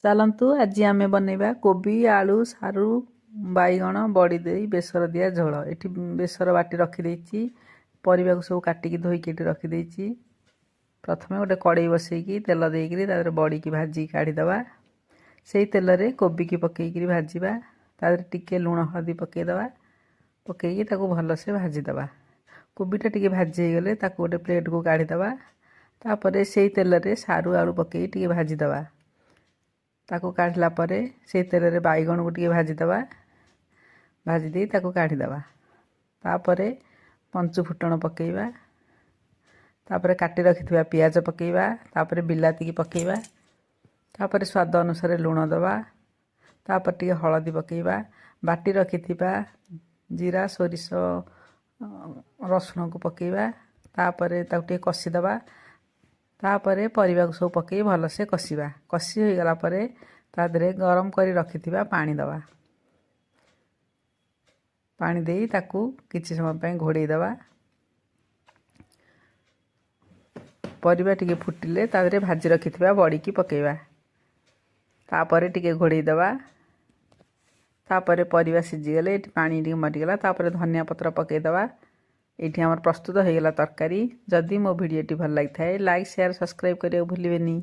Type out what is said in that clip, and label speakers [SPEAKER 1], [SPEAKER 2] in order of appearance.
[SPEAKER 1] चलतु आज आम बनवा कोबी आलू सारू बैगण बड़ी दे बेसर दिया झोल ये बेसर बाटी रखीदे परिवा सब काटिकी धोईकी रखीदे प्रथम गोटे कड़े बसईकी तेल देकर बड़ी की भाजी काढ़ीदे से तेल रे कोबी की पकईकी भाजवा टिके लुण हलदी पकईदे पकईकी भलसे भाजीदे कोबीटा टिके भाजी गले गोटे प्लेट को काढ़ीदे तापर से तेल रे सारू आलू पकई टिके भाजीदे ताको काढ़ला परे से तेल रे बैगण को टिके भाजीदे भाजी दे ताको काढ़ीदे तापरे पंचु फुटण पकईवा तापर काटी रखिथिबा पियाज पकईवा तापर बिलाती की पकईवा तापर स्वाद अनुसार लुण दबा तापर टिके हलदी पकईवा बाटी रखिथिबा जीरा सोरिष रसुण को पकईवा तापर ताको टिके कषिदबा तापर परिवा को सब पकई भलसे कषिबा कषि हो गला परे ता देहरे गरम करी रखिथिबा पानी दबा पानी देई ताकू किछि समय पय घोड़ेई दबा परिवा टिके फुटिले ता देहरे भाजी रखिथिबा बड़ी की पकईबा तापर टिके घोड़ेई दबा तापर परिवा सिझी गले पानी टिके मरिगला तापर धनिया पत्र पकई दबा ये आमर प्रस्तुत हो गला तरकारी जदि मो भिडियोटी भल लगी थाए लाइक शेयर सब्सक्राइब करिया भूलिबेनी।